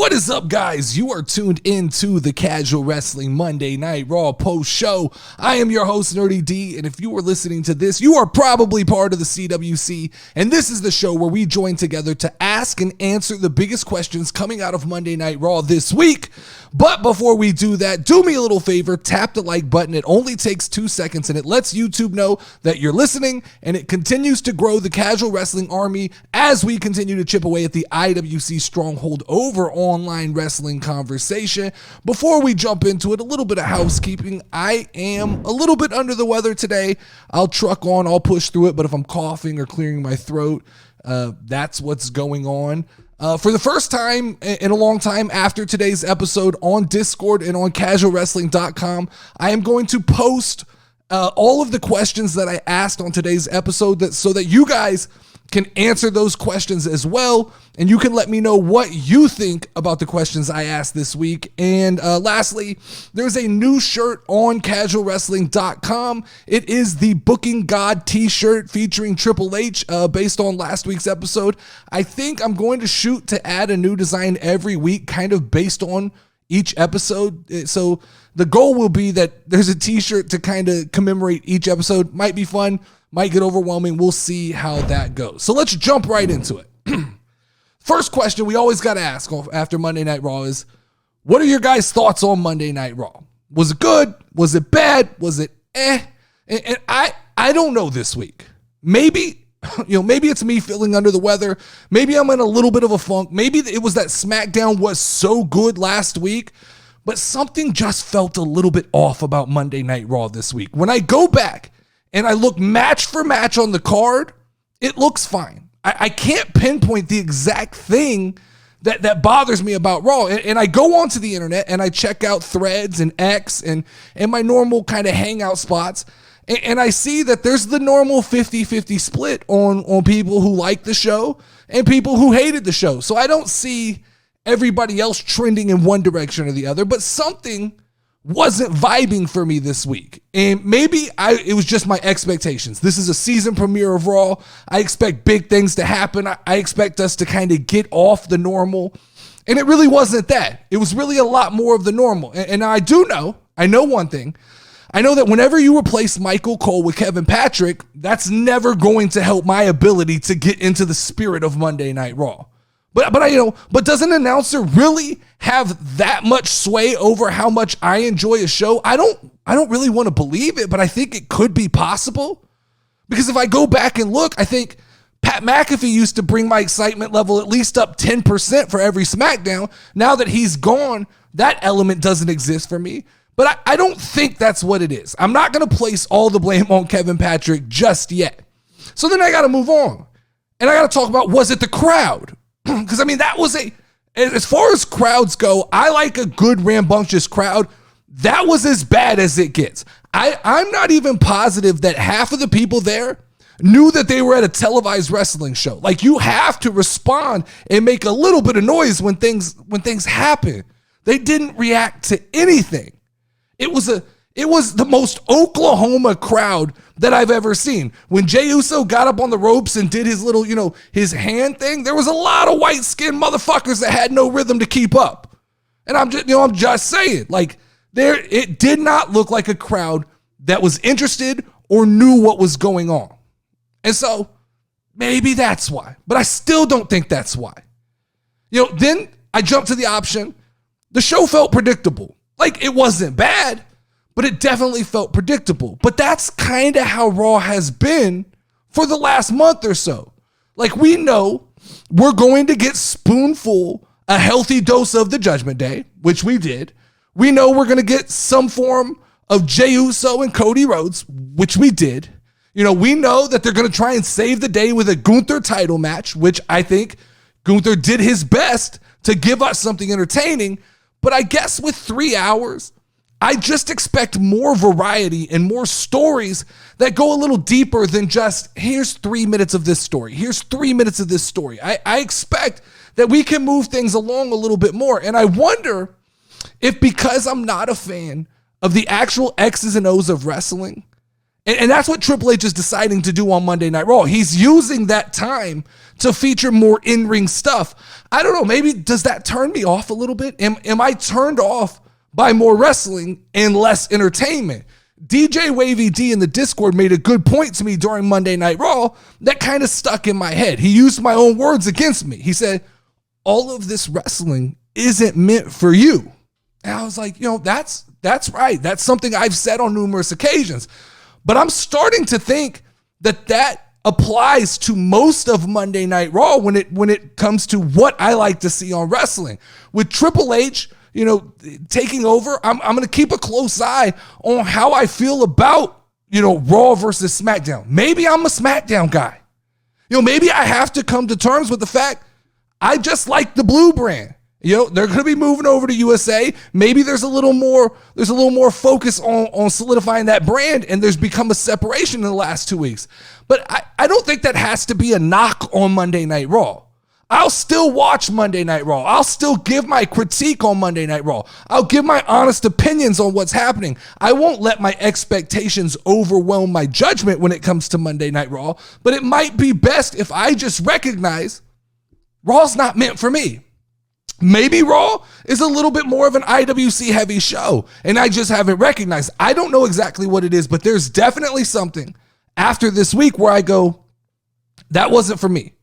What is up, guys? You are tuned into the Casual Wrestling Monday Night Raw post show. I am your host, Nerdy D, and if you are listening to this, you are probably part of the CWC, and this is the show where we join together to ask and answer the biggest questions coming out of Monday Night Raw this week. But before we do that, do me a little favor, tap the like button. It only takes 2 seconds, and it lets YouTube know that you're listening, and it continues to grow the Casual Wrestling Army as we continue to chip away at the IWC stronghold over online wrestling conversation. Before we jump into it, a little bit of housekeeping. I am a little bit under the weather today. I'll truck on, I'll push through it, but if I'm coughing or clearing my throat, that's what's going on. For the first time in a long time after today's episode on Discord and on casualwrestling.com, I am going to post all of the questions that I asked on today's episode so that you guys can answer those questions as well, and you can let me know what you think about the questions I asked this week. And lastly, there's a new shirt on casualwrestling.com. It is the Booking God t-shirt featuring Triple H based on last week's episode. I think I'm going to shoot to add a new design every week, kind of based on each episode. So the goal will be that there's a t-shirt to kind of commemorate each episode. Might be fun. Might get overwhelming. We'll see how that goes. So let's jump right into it. First question we always got to ask after Monday Night Raw is, what are your guys' thoughts on Monday Night Raw? Was it good? Was it bad? Was it eh? And I don't know this week. Maybe it's me feeling under the weather. Maybe I'm in a little bit of a funk. Maybe it was that SmackDown was so good last week, but something just felt a little bit off about Monday Night Raw this week. When I go back and I look match for match on the card, it looks fine. I can't pinpoint the exact thing that bothers me about Raw. And I go onto the internet and I check out Threads and X and my normal kind of hangout spots. And I see that there's the normal 50-50 split on people who like the show and people who hated the show. So I don't see everybody else trending in one direction or the other, but something wasn't vibing for me this week. And maybe it was just my expectations. This is a season premiere of Raw. I expect big things to happen. I expect us to kind of get off the normal. And it really wasn't that. It was really a lot more of the normal. And I know one thing. I know that whenever you replace Michael Cole with Kevin Patrick, that's never going to help my ability to get into the spirit of Monday Night Raw. But does an announcer really have that much sway over how much I enjoy a show? I don't really want to believe it, but I think it could be possible. Because if I go back and look, I think Pat McAfee used to bring my excitement level at least up 10% for every SmackDown. Now that he's gone, that element doesn't exist for me. But I don't think that's what it is. I'm not going to place all the blame on Kevin Patrick just yet. So then I got to move on. And I got to talk about, was it the crowd? Because, that was as far as crowds go, I like a good rambunctious crowd. That was as bad as it gets. I'm not even positive that half of the people there knew that they were at a televised wrestling show. Like, you have to respond and make a little bit of noise when things happen. They didn't react to anything. It was the most Oklahoma crowd that I've ever seen. When Jey Uso got up on the ropes and did his little, his hand thing, there was a lot of white-skinned motherfuckers that had no rhythm to keep up. And I'm just saying, it did not look like a crowd that was interested or knew what was going on. And so maybe that's why, but I still don't think that's why. Then I jumped to the option. The show felt predictable. It wasn't bad, but it definitely felt predictable. But that's kind of how Raw has been for the last month or so. We know we're going to get spoonful, a healthy dose of the Judgment Day, which we did. We know we're going to get some form of Jey Uso and Cody Rhodes, which we did. We know that they're going to try and save the day with a Gunther title match, which I think Gunther did his best to give us something entertaining. But I guess with 3 hours, I just expect more variety and more stories that go a little deeper than just, here's 3 minutes of this story. Here's 3 minutes of this story. I expect that we can move things along a little bit more. And I wonder if, because I'm not a fan of the actual X's and O's of wrestling, And that's what Triple H is deciding to do on Monday Night Raw. He's using that time to feature more in-ring stuff. I don't know, maybe does that turn me off a little bit? Am I turned off by more wrestling and less entertainment? DJ Wavy D in the Discord made a good point to me during Monday Night Raw that kind of stuck in my head. He used my own words against me. He said, all of this wrestling isn't meant for you. And I was like, that's right. That's something I've said on numerous occasions. But I'm starting to think that applies to most of Monday Night Raw when it comes to what I like to see on wrestling. With Triple H, taking over, I'm going to keep a close eye on how I feel about, Raw versus SmackDown. Maybe I'm a SmackDown guy. Maybe I have to come to terms with the fact I just like the blue brand. They're going to be moving over to USA. Maybe there's a little more focus on solidifying that brand, and there's become a separation in the last 2 weeks. But I don't think that has to be a knock on Monday Night Raw. I'll still watch Monday Night Raw. I'll still give my critique on Monday Night Raw. I'll give my honest opinions on what's happening. I won't let my expectations overwhelm my judgment when it comes to Monday Night Raw, but it might be best if I just recognize Raw's not meant for me. Maybe Raw is a little bit more of an IWC heavy show, and I just haven't recognized. I don't know exactly what it is, but there's definitely something after this week where I go, that wasn't for me.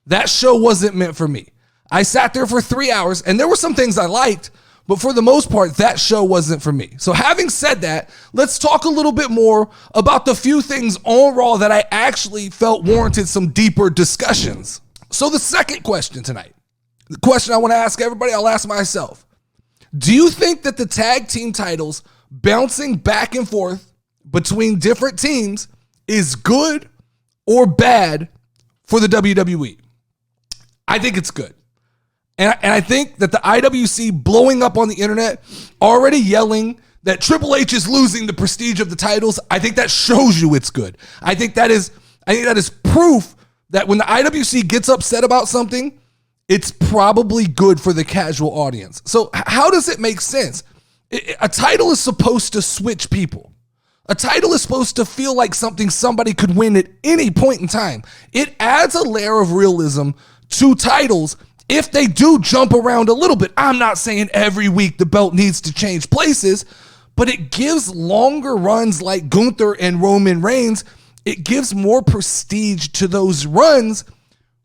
That show wasn't meant for me. I sat there for 3 hours, and there were some things I liked, but for the most part, that show wasn't for me. So having said that, let's talk a little bit more about the few things on Raw that I actually felt warranted some deeper discussions. So the second question tonight, the question I want to ask everybody, I'll ask myself. Do you think that the tag team titles bouncing back and forth between different teams is good or bad for the WWE? I think it's good. And I think that the IWC blowing up on the internet, already yelling that Triple H is losing the prestige of the titles, I think that shows you it's good. I think that is proof that when the IWC gets upset about something, it's probably good for the casual audience. So how does it make sense? A title is supposed to switch people. A title is supposed to feel like something somebody could win at any point in time. It adds a layer of realism to titles if they do jump around a little bit. I'm not saying every week the belt needs to change places, but it gives longer runs like Gunther and Roman Reigns. It gives more prestige to those runs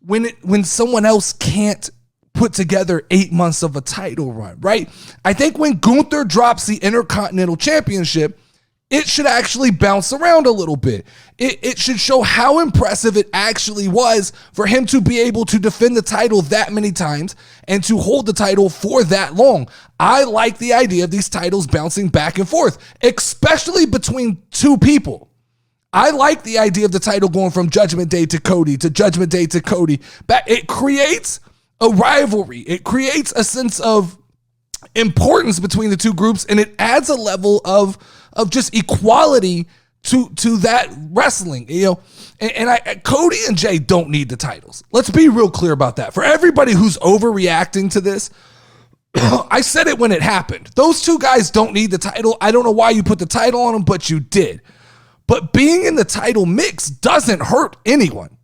when someone else can't put together 8 months of a title run, right? I think when Gunther drops the Intercontinental Championship, it should actually bounce around a little bit. It should show how impressive it actually was for him to be able to defend the title that many times and to hold the title for that long. I like the idea of these titles bouncing back and forth, especially between two people. I like the idea of the title going from Judgment Day to Cody to Judgment Day to Cody. It creates a rivalry. It creates a sense of importance between the two groups, and it adds a level of just equality to that wrestling, and Cody and Jay don't need the titles. Let's be real clear about that. For everybody who's overreacting to this, I said it when it happened. Those two guys don't need the title. I don't know why you put the title on them, but you did. But being in the title mix doesn't hurt anyone.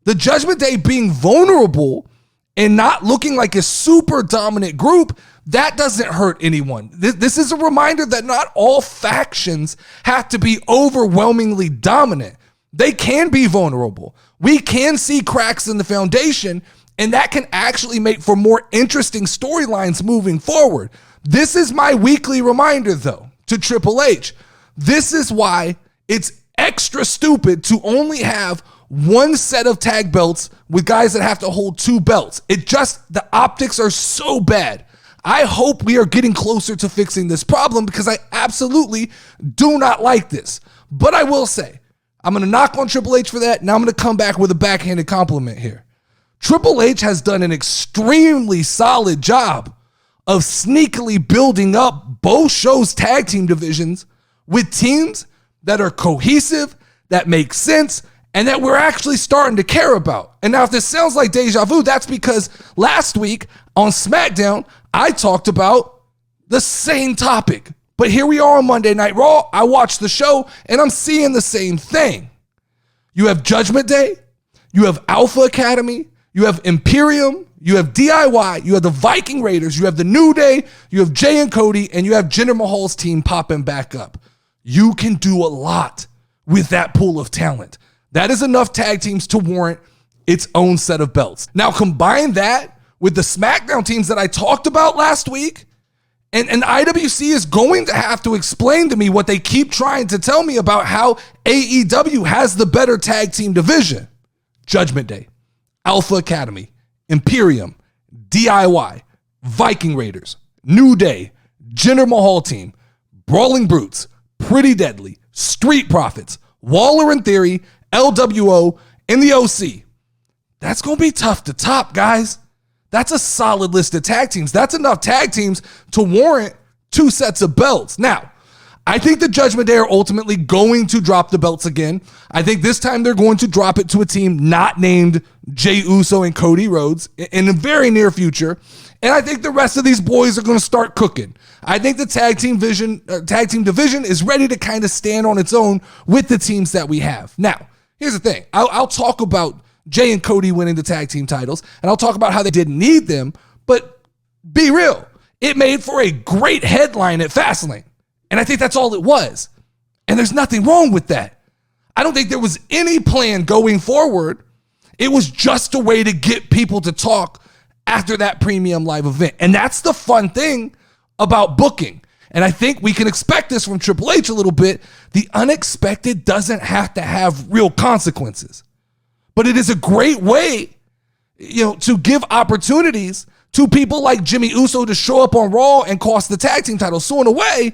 The Judgment Day being vulnerable and not looking like a super dominant group, that doesn't hurt anyone. This is a reminder that not all factions have to be overwhelmingly dominant. They can be vulnerable. We can see cracks in the foundation, and that can actually make for more interesting storylines moving forward. This is my weekly reminder, though, to Triple H. This is why it's extra stupid to only have one set of tag belts with guys that have to hold two belts. The optics are so bad. I hope we are getting closer to fixing this problem because I absolutely do not like this. But I will say, I'm going to knock on Triple H for that. Now I'm going to come back with a backhanded compliment here. Triple H has done an extremely solid job of sneakily building up both shows' tag team divisions with teams that are cohesive, that make sense, and that we're actually starting to care about. And now if this sounds like deja vu, that's because last week on SmackDown, I talked about the same topic, But here we are on Monday Night Raw. I watched the show, and I'm seeing the same thing. You have Judgment Day, you have Alpha Academy, you have Imperium, you have DIY, you have the Viking Raiders, you have the New Day, you have Jay and Cody, and you have Jinder Mahal's team popping back up. You can do a lot with that pool of talent. That is enough tag teams to warrant its own set of belts. Now combine that with the SmackDown teams that I talked about last week, and IWC is going to have to explain to me what they keep trying to tell me about how AEW has the better tag team division. Judgment Day, Alpha Academy, Imperium, DIY, Viking Raiders, New Day, Jinder Mahal team, Brawling Brutes, Pretty Deadly, Street Profits, Waller and Theory, LWO, and the OC. That's going to be tough to top, guys. That's a solid list of tag teams. That's enough tag teams to warrant 2 sets of belts. Now, I think the Judgment Day are ultimately going to drop the belts again. I think this time they're going to drop it to a team not named Jey Uso and Cody Rhodes in the very near future. And I think the rest of these boys are going to start cooking. I think the tag team division is ready to kind of stand on its own with the teams that we have. Now, here's the thing. I'll talk about Jay and Cody winning the tag team titles, and I'll talk about how they didn't need them, but be real. It made for a great headline at Fastlane, and I think that's all it was. And there's nothing wrong with that. I don't think there was any plan going forward. It was just a way to get people to talk after that premium live event. And that's the fun thing about booking. And I think we can expect this from Triple H a little bit. The unexpected doesn't have to have real consequences. But it is a great way, to give opportunities to people like Jimmy Uso to show up on Raw and cost the tag team titles. So in a way,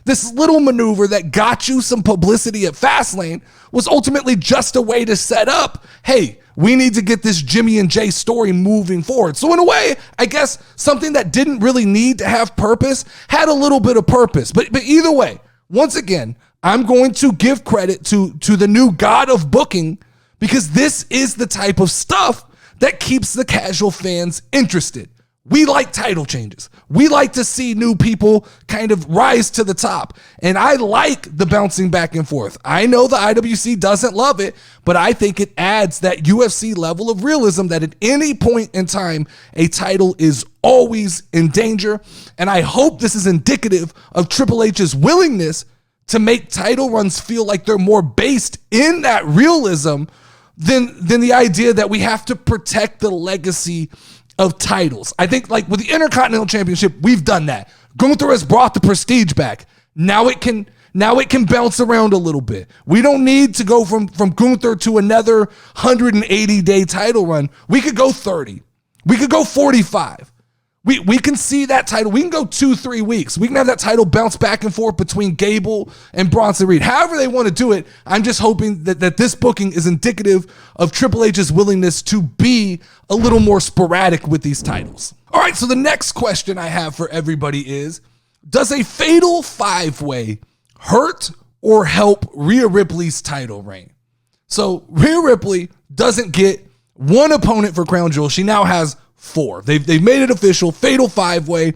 this little maneuver that got you some publicity at Fastlane was ultimately just a way to set up, hey, we need to get this Jimmy and Jay story moving forward. So in a way, I guess something that didn't really need to have purpose had a little bit of purpose. But either way, once again, I'm going to give credit to the new god of booking, because this is the type of stuff that keeps the casual fans interested. We like title changes. We like to see new people kind of rise to the top. And I like the bouncing back and forth. I know the IWC doesn't love it, but I think it adds that UFC level of realism that at any point in time, a title is always in danger. And I hope this is indicative of Triple H's willingness to make title runs feel like they're more based in that realism than the idea that we have to protect the legacy of titles. I think like with the Intercontinental Championship, we've done that. Gunther has brought the prestige back. Now it can bounce around a little bit. We don't need to go from Gunther to another 180-day title run. We could go 30. We could go 45. We can see that title. We can go 2-3 weeks. We can have that title bounce back and forth between Gable and Bronson Reed. However they want to do it, I'm just hoping that this booking is indicative of Triple H's willingness to be a little more sporadic with these titles. All right, so the next question I have for everybody is, does a fatal 5-way hurt or help Rhea Ripley's title reign? So Rhea Ripley doesn't get one opponent for Crown Jewel. She now has 4. They've made it official. Fatal 5-way.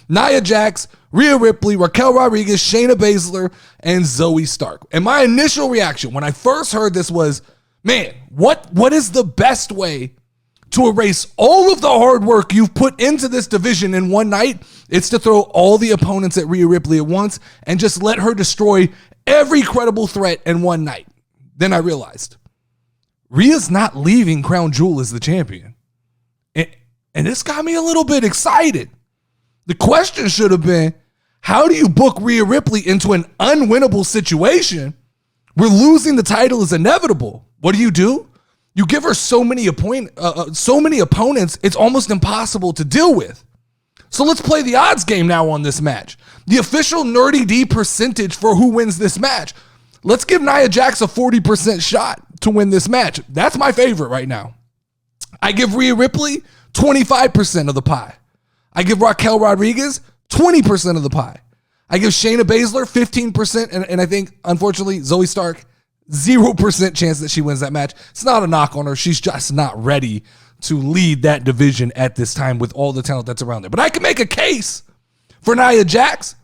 Nia Jax, Rhea Ripley, Raquel Rodriguez, Shayna Baszler, and Zoe Stark. And my initial reaction when I first heard this was, man, what is the best way to erase all of the hard work you've put into this division in one night? It's to throw all the opponents at Rhea Ripley at once and just let her destroy every credible threat in one night. Then I realized, Rhea's not leaving Crown Jewel as the champion. And this got me a little bit excited. The question should have been, how do you book Rhea Ripley into an unwinnable situation where losing the title is inevitable? What do? You give her so many opponents, it's almost impossible to deal with. So let's play the odds game now on this match. The official Nerdy D percentage for who wins this match. Let's give Nia Jax a 40% shot to win this match. That's my favorite right now. I give Rhea Ripley 25% of the pie. I give Raquel Rodriguez 20% of the pie. I give Shayna Baszler 15%, and I think, unfortunately, Zoe Stark, 0% chance that she wins that match. It's not a knock on her. She's just not ready to lead that division at this time with all the talent that's around there. But I can make a case for Nia Jax.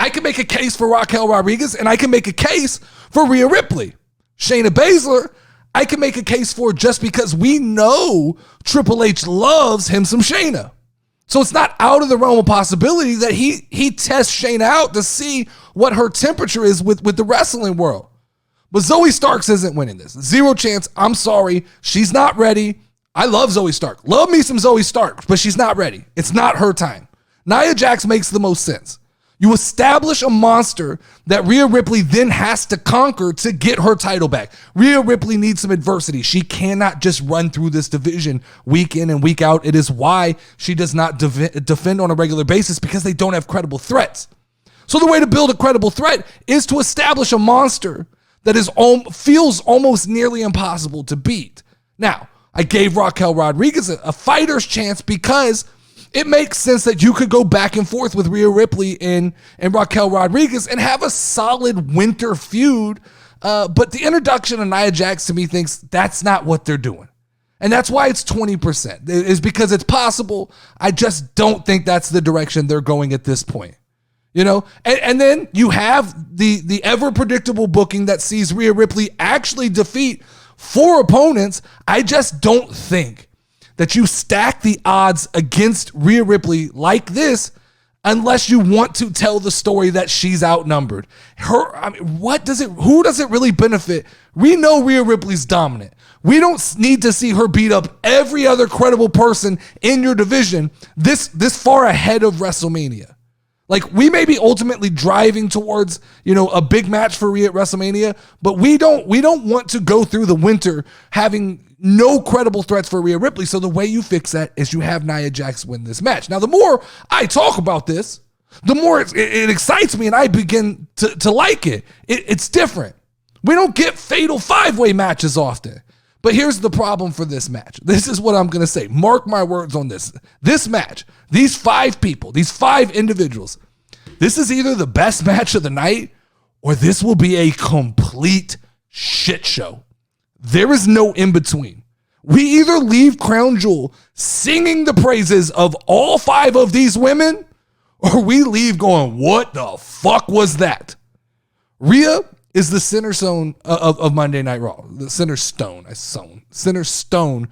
I can make a case for Raquel Rodriguez, and I can make a case for Rhea Ripley. Shayna Baszler, I can make a case for just because we know Triple H loves him some Shayna. So it's not out of the realm of possibility that he tests Shayna out to see what her temperature is with the wrestling world. But Zoe Starks isn't winning this. Zero chance. I'm sorry. She's not ready. I love Zoe Stark. Love me some Zoe Stark, but she's not ready. It's not her time. Nia Jax makes the most sense. You establish a monster that Rhea Ripley then has to conquer to get her title back. Rhea Ripley needs some adversity. She cannot just run through this division week in and week out. It is why she does not defend on a regular basis, because they don't have credible threats. So the way to build a credible threat is to establish a monster that feels almost nearly impossible to beat. Now, I gave Raquel Rodriguez a fighter's chance because it makes sense that you could go back and forth with Rhea Ripley and Raquel Rodriguez and have a solid winter feud. But the introduction of Nia Jax to me thinks that's not what they're doing. And that's why it's 20%. Is because it's possible. I just don't think that's the direction they're going at this point. You know, and then you have the ever predictable booking that sees Rhea Ripley actually defeat 4 opponents. I just don't think that you stack the odds against Rhea Ripley like this unless you want to tell the story that she's outnumbered. Who does it really benefit? We know Rhea Ripley's dominant. We don't need to see her beat up every other credible person in your division this far ahead of WrestleMania. Like, we may be ultimately driving towards, a big match for Rhea at WrestleMania, but we don't want to go through the winter having no credible threats for Rhea Ripley. So the way you fix that is you have Nia Jax win this match. Now, the more I talk about this, the more it excites me and I begin to like it. It's different. We don't get fatal 5-way matches often. But here's the problem for this match. This is what I'm going to say. Mark my words on this. This match, these 5 people, these 5 individuals, this is either the best match of the night or this will be a complete shit show. There is no in between. We either leave Crown Jewel singing the praises of all 5 of these women, or we leave going, what the fuck was that? Rhea is the center stone of Monday Night Raw. The center stone. Center stone.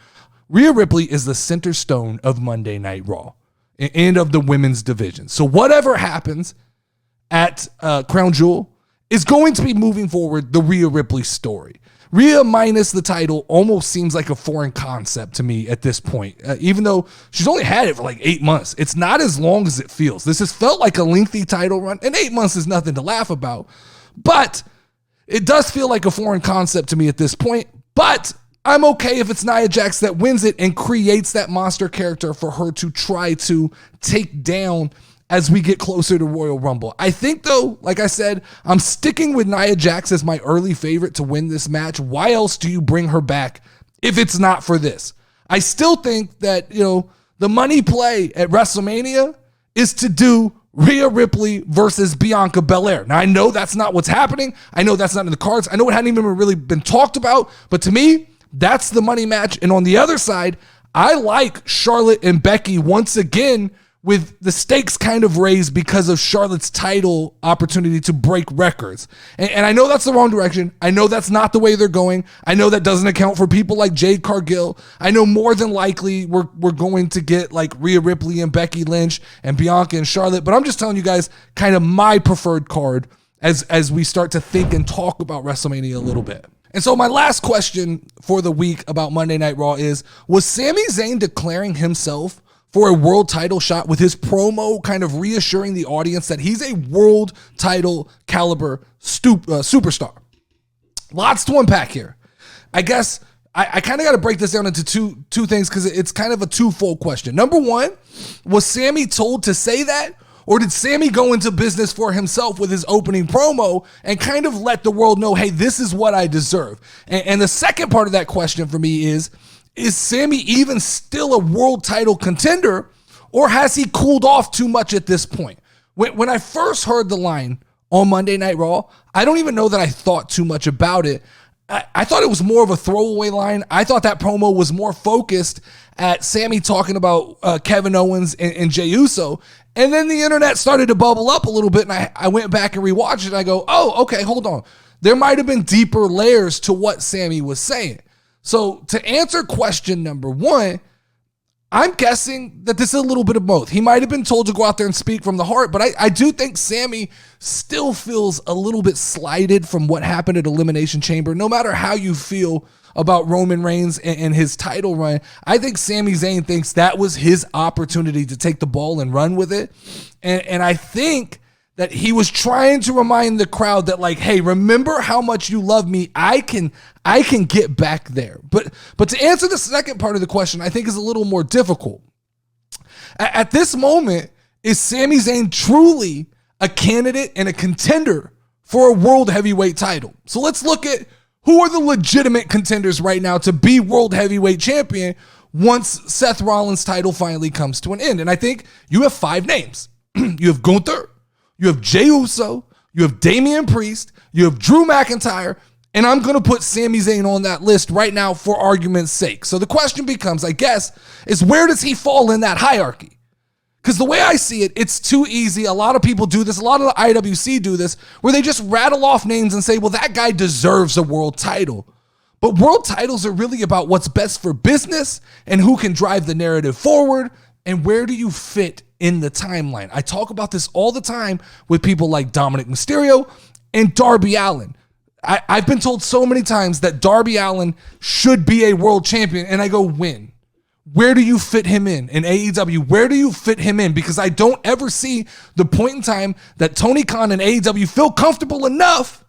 Rhea Ripley is the center stone of Monday Night Raw and of the women's division. So whatever happens at Crown Jewel is going to be moving forward the Rhea Ripley story. Rhea minus the title almost seems like a foreign concept to me at this point, even though she's only had it for like 8 months. It's not as long as it feels. This has felt like a lengthy title run, and 8 months is nothing to laugh about. But it does feel like a foreign concept to me at this point. But I'm okay if it's Nia Jax that wins it and creates that monster character for her to try to take down as we get closer to Royal Rumble. I think, though, like I said, I'm sticking with Nia Jax as my early favorite to win this match. Why else do you bring her back if it's not for this? I still think that, the money play at WrestleMania is to do Rhea Ripley versus Bianca Belair. Now, I know that's not what's happening. I know that's not in the cards. I know it hadn't even really been talked about. But to me, that's the money match. And on the other side, I like Charlotte and Becky once again with the stakes kind of raised because of Charlotte's title opportunity to break records. And I know that's the wrong direction. I know that's not the way they're going. I know that doesn't account for people like Jade Cargill. I know more than likely we're going to get like Rhea Ripley and Becky Lynch and Bianca and Charlotte. But I'm just telling you guys kind of my preferred card as we start to think and talk about WrestleMania a little bit. And so my last question for the week about Monday Night Raw is, was Sami Zayn declaring himself for a world title shot with his promo kind of reassuring the audience that he's a world title caliber superstar? Lots to unpack here. I guess I kind of got to break this down into two things because it's kind of a twofold question. Number one, was Sami told to say that? Or did Sami go into business for himself with his opening promo and kind of let the world know, hey, this is what I deserve? And the second part of that question for me is Sami even still a world title contender, or has he cooled off too much at this point? When I first heard the line on Monday Night Raw, I don't even know that I thought too much about it I thought it was more of a throwaway line. I thought that promo was more focused at Sami talking about Kevin Owens and Jey Uso. And then the internet started to bubble up a little bit, and I went back and rewatched it, and I go, oh, okay, hold on. There might have been deeper layers to what Sami was saying. So to answer question number one, I'm guessing that this is a little bit of both. He might have been told to go out there and speak from the heart, but I do think Sami still feels a little bit slighted from what happened at Elimination Chamber. No matter how you feel about Roman Reigns and his title run, I think Sami Zayn thinks that was his opportunity to take the ball and run with it. And I think that he was trying to remind the crowd that, like, hey, remember how much you love me? I can get back there. But to answer the second part of the question, I think is a little more difficult. At this moment, is Sami Zayn truly a candidate and a contender for a world heavyweight title? So let's look at who are the legitimate contenders right now to be world heavyweight champion once Seth Rollins' title finally comes to an end. And I think you have 5 names. You have Gunther, you have Jey Uso, you have Damian Priest, you have Drew McIntyre, and I'm going to put Sami Zayn on that list right now for argument's sake. So the question becomes, I guess, is where does he fall in that hierarchy? Because the way I see it, it's too easy. A lot of people do this. A lot of the IWC do this, where they just rattle off names and say, well, that guy deserves a world title. But world titles are really about what's best for business and who can drive the narrative forward and where do you fit in the timeline. I talk about this all the time with people like Dominic Mysterio and Darby Allin. I've been told so many times that Darby Allin should be a world champion, and I go, when? Where do you fit him in AEW? Where do you fit him in? Because I don't ever see the point in time that Tony Khan and AEW feel comfortable enough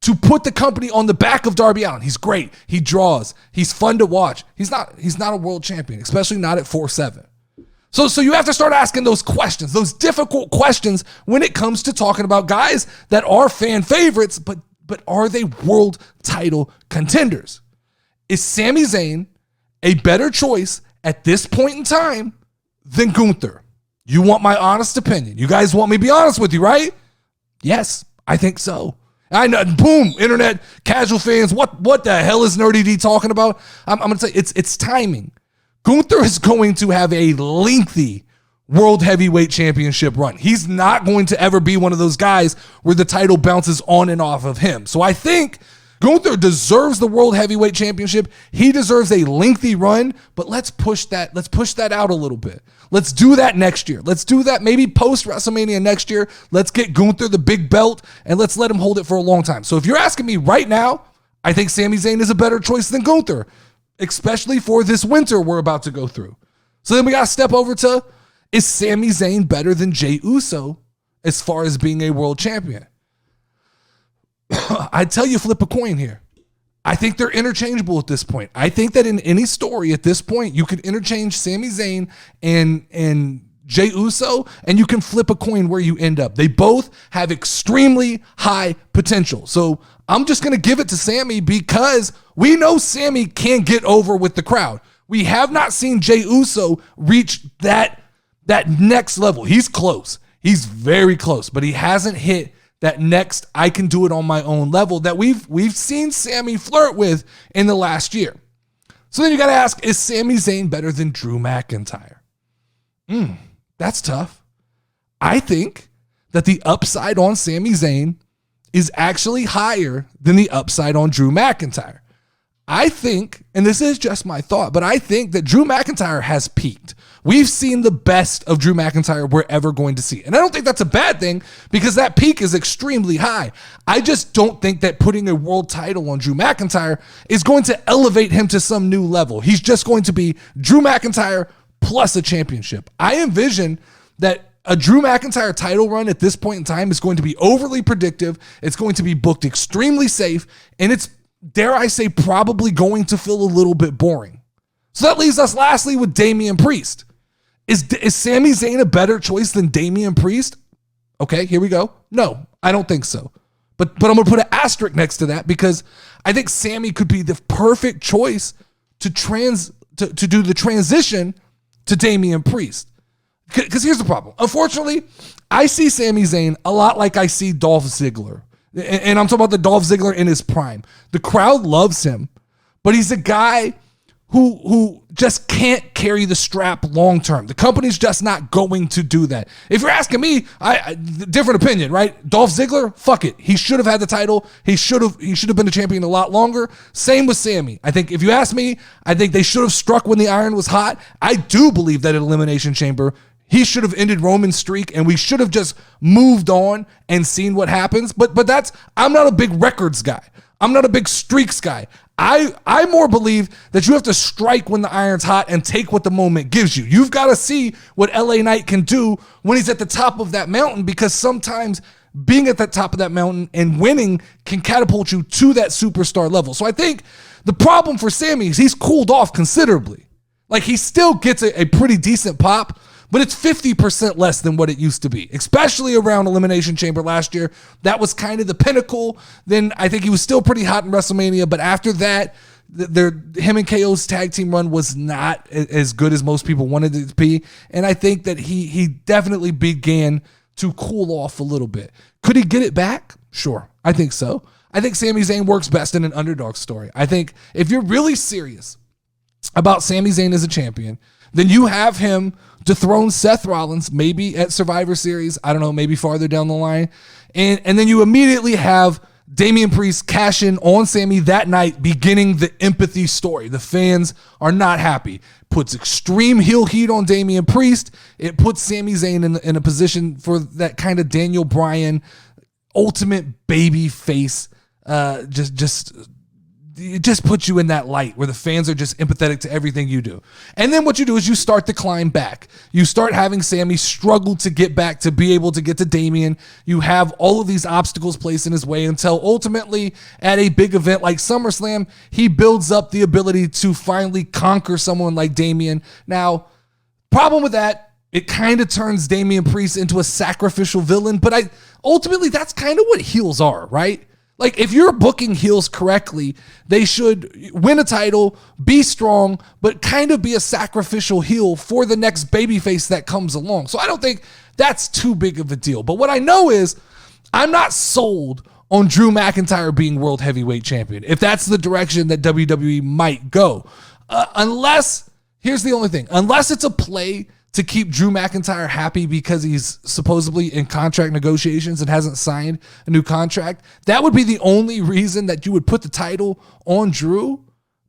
to put the company on the back of Darby Allin. He's great. He draws. He's fun to watch. He's not a world champion, especially not at 4-7. So you have to start asking those questions, those difficult questions when it comes to talking about guys that are fan favorites, but are they world title contenders? Is Sami Zayn a better choice at this point in time than Gunther? You want my honest opinion. You guys want me to be honest with you, right? Yes, I think so. I know, boom, internet casual fans, what the hell is Nerdy D talking about? I'm going to say it's timing. Gunther is going to have a lengthy World Heavyweight Championship run. He's not going to ever be one of those guys where the title bounces on and off of him. So I think Gunther deserves the World Heavyweight Championship. He deserves a lengthy run, but let's push that out a little bit. Let's do that next year. Let's do that maybe post WrestleMania next year. Let's get Gunther the big belt and let's let him hold it for a long time. So if you're asking me right now, I think Sami Zayn is a better choice than Gunther, especially for this winter we're about to go through. So then we got to step over to, is Sami Zayn better than Jey Uso as far as being a world champion? I tell you, flip a coin here. I think they're interchangeable at this point. I think that in any story at this point, you can interchange Sami Zayn and Jey Uso, and you can flip a coin where you end up. They both have extremely high potential. So I'm just going to give it to Sami because we know Sami can get over with the crowd. We have not seen Jey Uso reach that next level. He's close. He's very close, but he hasn't hit that next I can do it on my own level that we've seen Sami flirt with in the last year. So then you got to ask, is Sami Zayn better than Drew McIntyre? That's tough. I think that the upside on Sami Zayn is actually higher than the upside on Drew McIntyre. I think, and this is just my thought, but I think that Drew McIntyre has peaked. We've seen the best of Drew McIntyre we're ever going to see. And I don't think that's a bad thing because that peak is extremely high. I just don't think that putting a world title on Drew McIntyre is going to elevate him to some new level. He's just going to be Drew McIntyre plus a championship. I envision that a Drew McIntyre title run at this point in time is going to be overly predictive. It's going to be booked extremely safe. And it's, dare I say, probably going to feel a little bit boring. So that leaves us lastly with Damian Priest. Is Sami Zayn a better choice than Damian Priest? Okay, here we go. No, I don't think so. But I'm going to put an asterisk next to that because I think Sami could be the perfect choice to do the transition to Damian Priest. Because here's the problem. Unfortunately, I see Sami Zayn a lot like I see Dolph Ziggler. And I'm talking about the Dolph Ziggler in his prime. The crowd loves him, but he's a guy who just can't carry the strap long term. The company's just not going to do that. If you're asking me, I different opinion, right? Dolph Ziggler, fuck it. He should have had the title. He should have been the champion a lot longer. Same with Sami. I think if you ask me, I think they should have struck when the iron was hot. I do believe that at Elimination Chamber, he should have ended Roman's streak, and we should have just moved on and seen what happens. But I'm not a big records guy. I'm not a big streaks guy. I more believe that you have to strike when the iron's hot and take what the moment gives you. You've got to see what LA Knight can do when he's at the top of that mountain, because sometimes being at the top of that mountain and winning can catapult you to that superstar level. So I think the problem for Sami is he's cooled off considerably. Like, he still gets a pretty decent pop, but it's 50% less than what it used to be, especially around Elimination Chamber last year. That was kind of the pinnacle. Then I think he was still pretty hot in WrestleMania, but after that, him and KO's tag team run was not as good as most people wanted it to be, and I think that he definitely began to cool off a little bit. Could he get it back? Sure, I think so. I think Sami Zayn works best in an underdog story. I think if you're really serious about Sami Zayn as a champion, then you have him dethrone Seth Rollins, maybe at Survivor Series, I don't know, maybe farther down the line. And then you immediately have Damian Priest cash in on Sami that night, beginning the empathy story. The fans are not happy. Puts extreme heel heat on Damian Priest. It puts Sami Zayn in a position for that kind of Daniel Bryan ultimate baby face, it just puts you in that light where the fans are just empathetic to everything you do. And then what you do is you start to climb back. You start having Sami struggle to get back to be able to get to Damian. You have all of these obstacles placed in his way until ultimately at a big event like SummerSlam, he builds up the ability to finally conquer someone like Damian. Now, problem with that, it kind of turns Damian Priest into a sacrificial villain, but ultimately that's kind of what heels are, right? Like, if you're booking heels correctly, they should win a title, be strong, but kind of be a sacrificial heel for the next babyface that comes along. So I don't think that's too big of a deal. But what I know is I'm not sold on Drew McIntyre being World Heavyweight Champion, if that's the direction that WWE might go. Unless, here's the only thing, unless it's a play to keep Drew McIntyre happy because he's supposedly in contract negotiations and hasn't signed a new contract, that would be the only reason that you would put the title on Drew.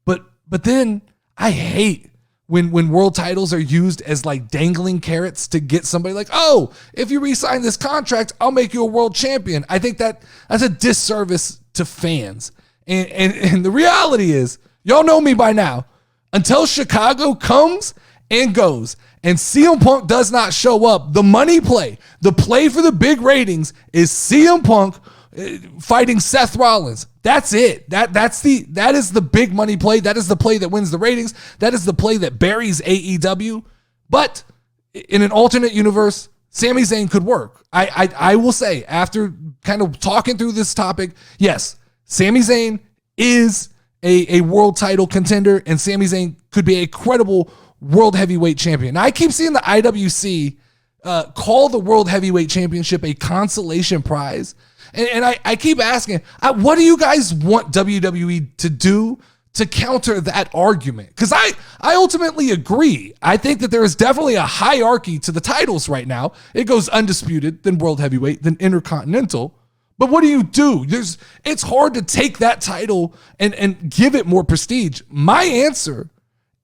But then I hate when world titles are used as like dangling carrots to get somebody like, oh, if you re-sign this contract, I'll make you a world champion. I think that's a disservice to fans. And the reality is, y'all know me by now, until Chicago comes and goes, and CM Punk does not show up, the money play, the play for the big ratings is CM Punk fighting Seth Rollins. That's it. That is the big money play. That is the play that wins the ratings. That is the play that buries AEW. But in an alternate universe, Sami Zayn could work. I will say, after kind of talking through this topic, yes, Sami Zayn is a world title contender, and Sami Zayn could be a credible world heavyweight champion. Now, I keep seeing the IWC call the world heavyweight championship a consolation prize. And I keep asking, what do you guys want WWE to do to counter that argument? Because I ultimately agree. I think that there is definitely a hierarchy to the titles right now. It goes undisputed, then world heavyweight, then intercontinental. But what do? It's hard to take that title and give it more prestige. My answer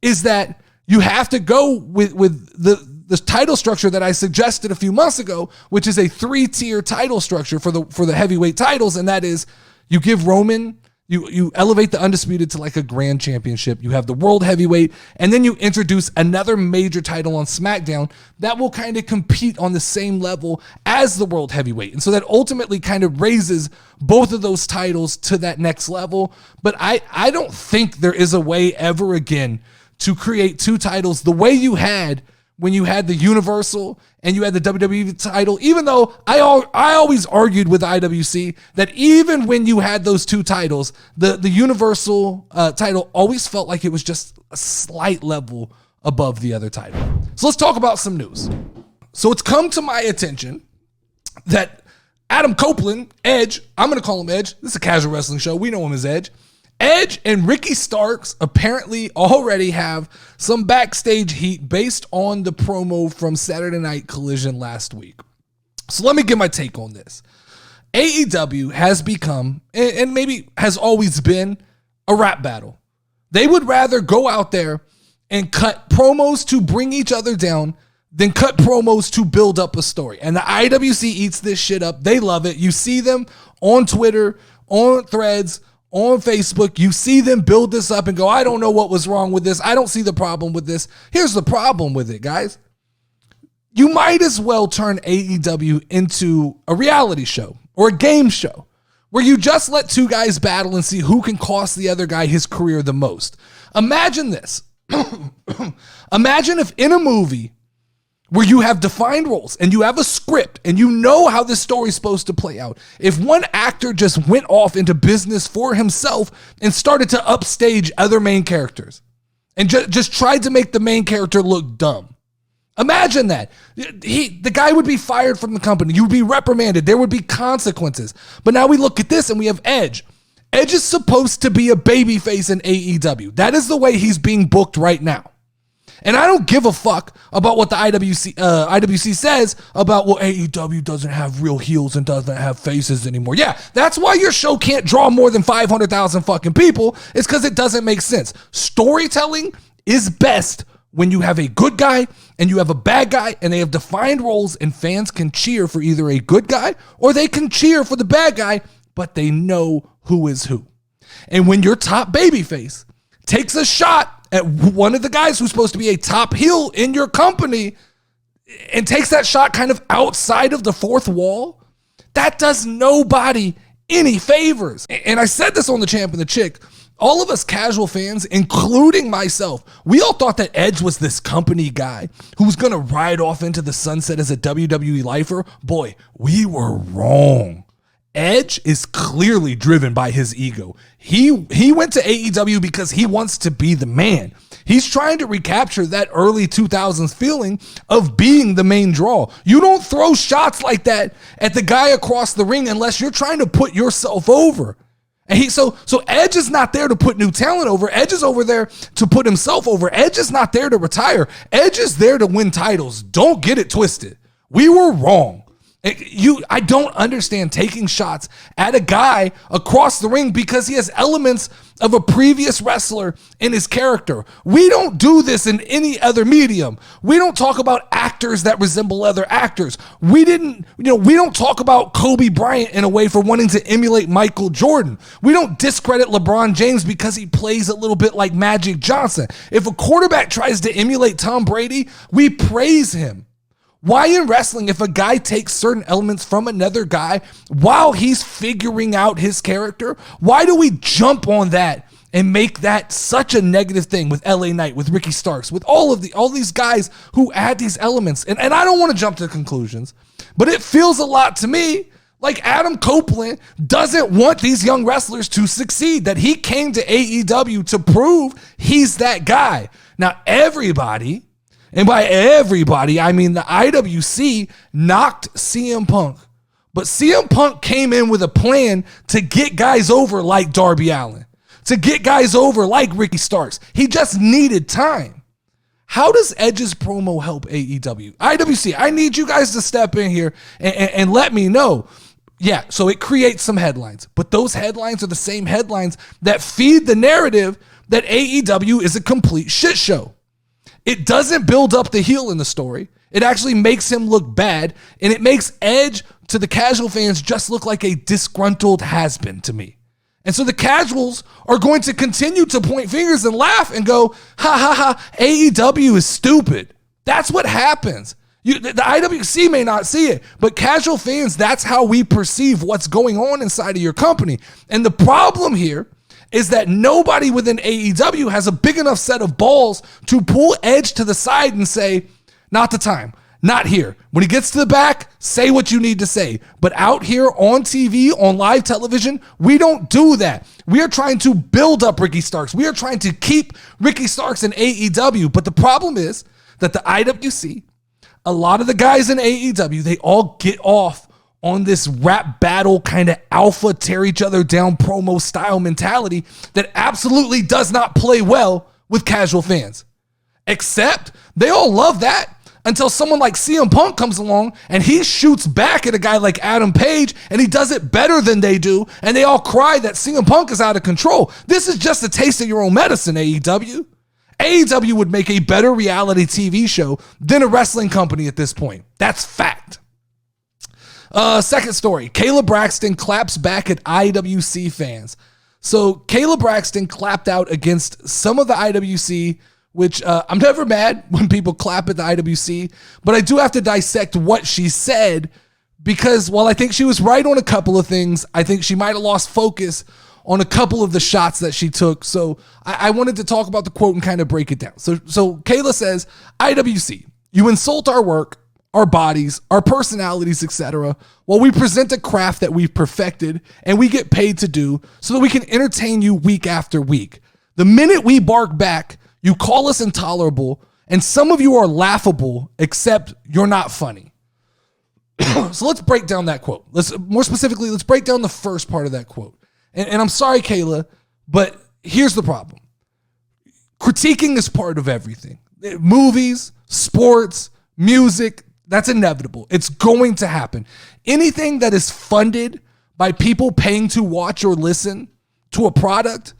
is that you have to go with the title structure that I suggested a few months ago, which is a 3-tier title structure for the heavyweight titles, and that is you give Roman, you elevate the undisputed to like a grand championship. You have the world heavyweight, and then you introduce another major title on SmackDown that will kind of compete on the same level as the world heavyweight. And so that ultimately kind of raises both of those titles to that next level. But I don't think there is a way ever again to create two titles the way you had when you had the Universal and you had the WWE title, even though I always argued with the IWC that even when you had those two titles, the Universal title always felt like it was just a slight level above the other title. So let's talk about some news. So it's come to my attention that Adam Copeland, Edge, I'm going to call him Edge. This is a casual wrestling show. We know him as Edge. Edge and Ricky Starks apparently already have some backstage heat based on the promo from Saturday Night Collision last week. So let me give my take on this. AEW has become, and maybe has always been, a rap battle. They would rather go out there and cut promos to bring each other down than cut promos to build up a story. And the IWC eats this shit up. They love it. You see them on Twitter, on Threads, on Facebook. You see them build this up and go, I don't know what was wrong with this. I don't see the problem with this. Here's the problem with it, guys. You might as well turn AEW into a reality show or a game show where you just let two guys battle and see who can cost the other guy his career the most. Imagine this. Imagine if in a movie where you have defined roles and you have a script and you know how this story is supposed to play out, if one actor just went off into business for himself and started to upstage other main characters and just tried to make the main character look dumb. Imagine that. The guy would be fired from the company. You would be reprimanded. There would be consequences. But now we look at this and we have Edge. Edge is supposed to be a babyface in AEW. That is the way he's being booked right now. And I don't give a fuck about what the IWC says about, well, AEW doesn't have real heels and doesn't have faces anymore. Yeah, that's why your show can't draw more than 500,000 fucking people. It's because it doesn't make sense. Storytelling is best when you have a good guy and you have a bad guy and they have defined roles and fans can cheer for either a good guy or they can cheer for the bad guy, but they know who is who. And when your top babyface takes a shot at one of the guys who's supposed to be a top heel in your company and takes that shot kind of outside of the fourth wall, that does nobody any favors. And I said this on the Champ and the Chick. All of us casual fans, including myself, we all thought that Edge was this company guy who was going to ride off into the sunset as a WWE lifer. Boy, we were wrong. Edge is clearly driven by his ego. He went to AEW because he wants to be the man. He's trying to recapture that early 2000s feeling of being the main draw. You don't throw shots like that at the guy across the ring unless you're trying to put yourself over. And so Edge is not there to put new talent over. Edge is over there to put himself over. Edge is not there to retire. Edge is there to win titles. Don't get it twisted. We were wrong. I don't understand taking shots at a guy across the ring because he has elements of a previous wrestler in his character. We don't do this in any other medium. We don't talk about actors that resemble other actors. We don't talk about Kobe Bryant in a way for wanting to emulate Michael Jordan. We don't discredit LeBron James because he plays a little bit like Magic Johnson. If a quarterback tries to emulate Tom Brady, we praise him. Why in wrestling, if a guy takes certain elements from another guy while he's figuring out his character, why do we jump on that and make that such a negative thing with LA Knight, with Ricky Starks, with all these guys who add these elements? And I don't want to jump to conclusions, but it feels a lot to me like Adam Copeland doesn't want these young wrestlers to succeed, that he came to AEW to prove he's that guy. Now, everybody, and by everybody, I mean the IWC, knocked CM Punk. But CM Punk came in with a plan to get guys over like Darby Allin, to get guys over like Ricky Starks. He just needed time. How does Edge's promo help AEW? IWC, I need you guys to step in here and let me know. Yeah, so it creates some headlines, but those headlines are the same headlines that feed the narrative that AEW is a complete shit show. It doesn't build up the heel in the story. It actually makes him look bad, and it makes Edge to the casual fans just look like a disgruntled has-been to me. And so the casuals are going to continue to point fingers and laugh and go, ha ha ha, AEW is stupid. That's what happens. The IWC may not see it, but casual fans, that's how we perceive what's going on inside of your company. And the problem here is that nobody within AEW has a big enough set of balls to pull Edge to the side and say, not the time, not here. When he gets to the back, say what you need to say. But out here on TV, on live television, we don't do that. We are trying to build up Ricky Starks. We are trying to keep Ricky Starks in AEW. But the problem is that the IWC, a lot of the guys in AEW, they all get off on this rap battle kind of alpha tear each other down promo style mentality that absolutely does not play well with casual fans. Except they all love that until someone like CM Punk comes along and he shoots back at a guy like Adam Page and he does it better than they do, and they all cry that CM Punk is out of control. This is just a taste of your own medicine, AEW. AEW would make a better reality TV show than a wrestling company at this point. That's fact. Second story, Kayla Braxton claps back at IWC fans. So Kayla Braxton clapped out against some of the IWC, which I'm never mad when people clap at the IWC, but I do have to dissect what she said, because while I think she was right on a couple of things, I think she might have lost focus on a couple of the shots that she took. So I wanted to talk about the quote and kind of break it down. So Kayla says, IWC, you insult our work, our bodies, our personalities, etc., while we present a craft that we've perfected and we get paid to do so that we can entertain you week after week. The minute we bark back, you call us intolerable, and some of you are laughable, except you're not funny. So let's break down that quote. Let's break down the first part of that quote. And I'm sorry, Kayla, but here's the problem. Critiquing is part of everything. Movies, sports, music, that's inevitable. It's going to happen. Anything that is funded by people paying to watch or listen to a product,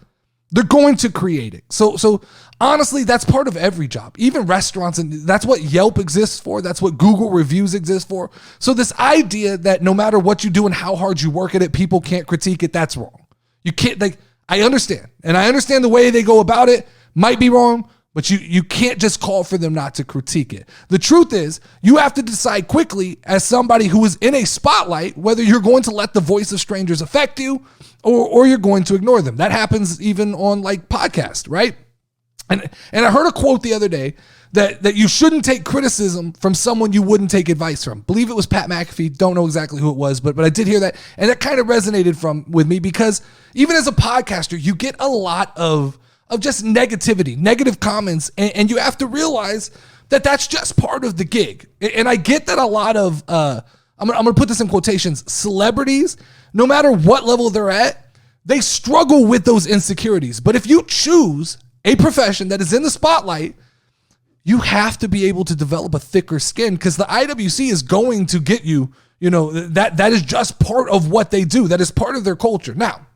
they're going to create it. So honestly, that's part of every job, even restaurants, and that's what Yelp exists for. That's what Google reviews exist for. So this idea that no matter what you do and how hard you work at it, people can't critique it, that's wrong. You can't, I understand. And I understand the way they go about it might be wrong, but you can't just call for them not to critique it. The truth is, you have to decide quickly as somebody who is in a spotlight whether you're going to let the voice of strangers affect you or you're going to ignore them. That happens even on like podcasts, right? And I heard a quote the other day that you shouldn't take criticism from someone you wouldn't take advice from. I believe it was Pat McAfee. Don't know exactly who it was, but I did hear that. And that kind of resonated with me because even as a podcaster, you get a lot of just negativity, negative comments, and you have to realize that that's just part of the gig. And I get that a lot of, I'm gonna put this in quotations, celebrities, no matter what level they're at, they struggle with those insecurities. But if you choose a profession that is in the spotlight, you have to be able to develop a thicker skin, because the IWC is going to get you, that is just part of what they do. That is part of their culture. Now,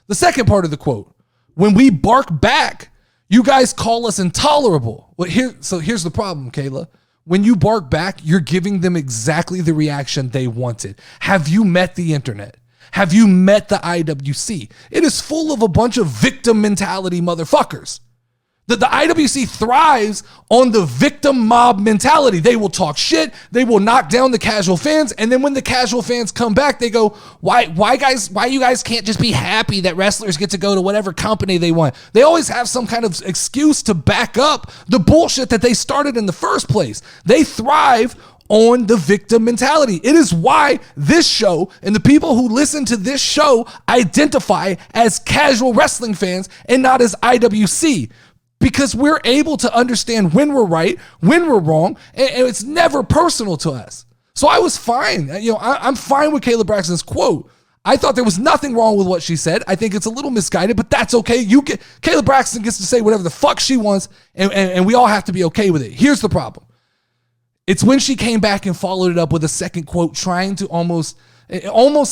the second part of the quote, when we bark back, you guys call us intolerable. So here's the problem, Kayla. When you bark back, you're giving them exactly the reaction they wanted. Have you met the internet? Have you met the IWC? It is full of a bunch of victim mentality motherfuckers. The IWC thrives on the victim mob mentality. They will talk shit. They will knock down the casual fans. And then when the casual fans come back, they go, why you guys can't just be happy that wrestlers get to go to whatever company they want? They always have some kind of excuse to back up the bullshit that they started in the first place. They thrive on the victim mentality. It is why this show and the people who listen to this show identify as casual wrestling fans and not as IWC. Because we're able to understand when we're right, when we're wrong, and it's never personal to us. So I was fine. I'm fine with Kayla Braxton's quote. I thought there was nothing wrong with what she said. I think it's a little misguided, but that's okay. Kayla Braxton gets to say whatever the fuck she wants, and we all have to be okay with it. Here's the problem. It's when she came back and followed it up with a second quote, trying to almost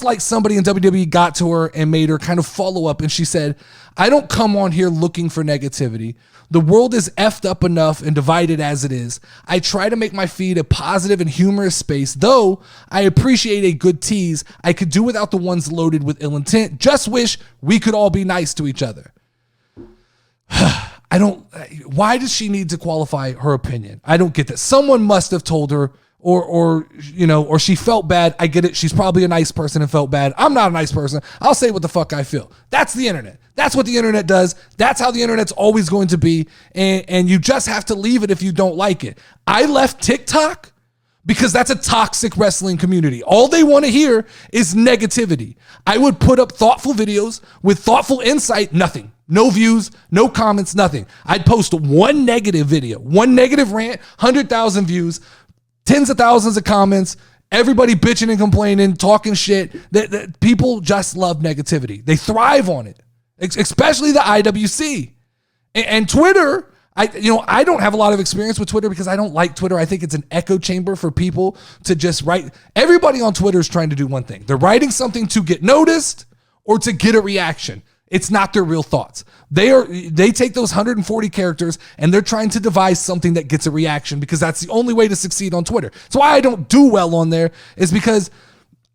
like somebody in WWE got to her and made her kind of follow up. And she said, I don't come on here looking for negativity. The world is effed up enough and divided as it is. I try to make my feed a positive and humorous space, though I appreciate a good tease. I could do without the ones loaded with ill intent. Just wish we could all be nice to each other. Why does she need to qualify her opinion? I don't get that. Someone must have told her, or she felt bad. I get it. She's probably a nice person and felt bad. I'm not a nice person. I'll say what the fuck I feel. That's the internet. That's what the internet does. That's how the internet's always going to be. And you just have to leave it if you don't like it. I left TikTok because that's a toxic wrestling community. All they want to hear is negativity. I would put up thoughtful videos with thoughtful insight, nothing. No views, no comments, nothing. I'd post one negative video, one negative rant, 100,000 views, tens of thousands of comments, everybody bitching and complaining, talking shit. That people just love negativity. They thrive on it, especially the IWC and Twitter. I don't have a lot of experience with Twitter because I don't like Twitter. I think it's an echo chamber for people to just write. Everybody on Twitter is trying to do one thing. They're writing something to get noticed or to get a reaction. It's not their real thoughts. They take those 140 characters and they're trying to devise something that gets a reaction because that's the only way to succeed on Twitter. So why I don't do well on there is because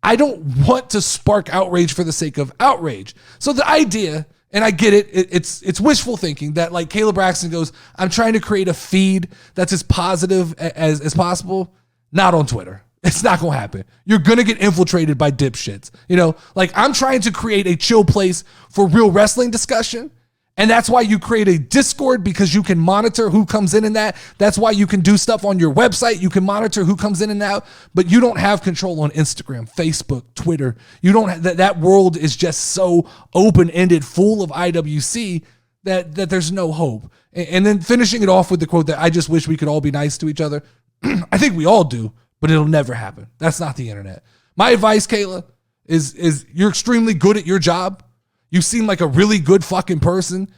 I don't want to spark outrage for the sake of outrage. So the idea, and I get it, it's wishful thinking that like Kayla Braxton goes, I'm trying to create a feed that's as positive as possible. Not on Twitter. It's not going to happen. You're going to get infiltrated by dipshits. Like I'm trying to create a chill place for real wrestling discussion. And that's why you create a Discord, because you can monitor who comes in and that. That's why you can do stuff on your website. You can monitor who comes in and out, but you don't have control on Instagram, Facebook, Twitter. You don't have, that world is just so open-ended, full of IWC that there's no hope. And then finishing it off with the quote that I just wish we could all be nice to each other. I think we all do, but it'll never happen. That's not the internet. My advice, Kayla, is you're extremely good at your job. You seem like a really good fucking person.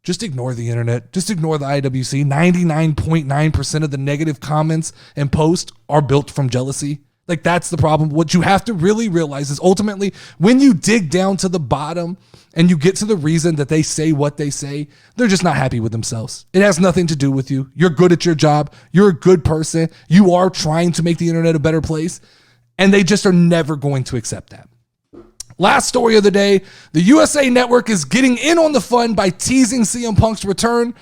Just ignore the internet. Just ignore the IWC. 99.9% of the negative comments and posts are built from jealousy. Like that's the problem. What you have to really realize is ultimately when you dig down to the bottom and you get to the reason that they say what they say, they're just not happy with themselves. It has nothing to do with you. You're good at your job. You're a good person. You are trying to make the internet a better place. And they just are never going to accept that. Last story of the day, the USA Network is getting in on the fun by teasing CM Punk's return.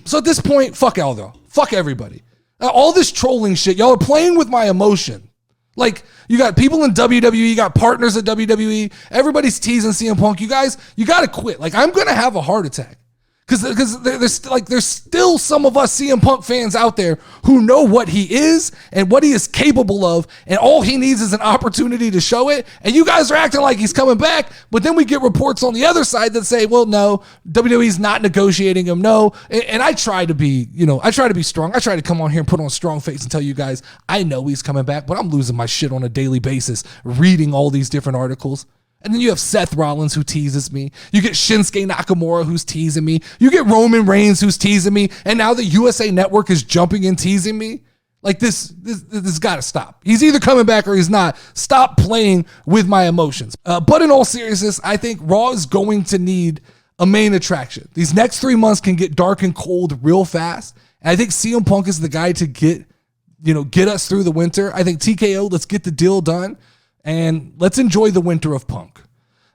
So at this point, fuck all though. Fuck everybody. All this trolling shit, y'all are playing with my emotion. Like, you got people in WWE, you got partners at WWE, everybody's teasing CM Punk. You guys, you got to quit. Like, I'm going to have a heart attack. Because there's still some of us CM Punk fans out there who know what he is and what he is capable of, and all he needs is an opportunity to show it. And you guys are acting like he's coming back, but then we get reports on the other side that say, well, no, WWE's not negotiating him, no. And I try to be, I try to be strong. I try to come on here and put on a strong face and tell you guys, I know he's coming back, but I'm losing my shit on a daily basis reading all these different articles. And then you have Seth Rollins who teases me. You get Shinsuke Nakamura who's teasing me. You get Roman Reigns who's teasing me. And now the USA Network is jumping in teasing me. Like this got to stop. He's either coming back or he's not. Stop playing with my emotions. But in all seriousness, I think Raw is going to need a main attraction. These next 3 months can get dark and cold real fast. And I think CM Punk is the guy to get us through the winter. I think TKO, let's get the deal done. And let's enjoy the winter of Punk.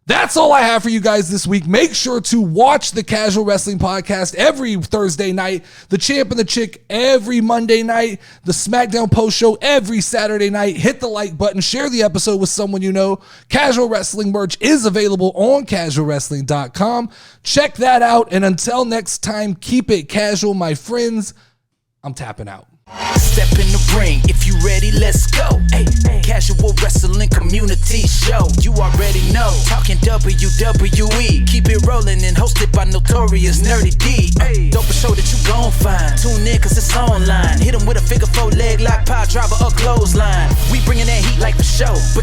That's all I have for you guys this week. Make sure to watch the Casual Wrestling Podcast every Thursday night, the Champ and the Chick every Monday night, the SmackDown Post Show every Saturday night. Hit the like button, share the episode with someone you know. Casual Wrestling merch is available on casualwrestling.com. Check that out, and until next time, keep it casual, my friends. I'm tapping out. Step in the ring, if you ready, let's go. Ay, Casual Wrestling Community Show. You already know, talking WWE. Keep it rolling and hosted by Notorious Nerdy D. Dope show that you gon' find. Tune in cause it's online. Hit 'em with a figure 4 leg lock, power driver or clothesline. We bringing that heat like for show. But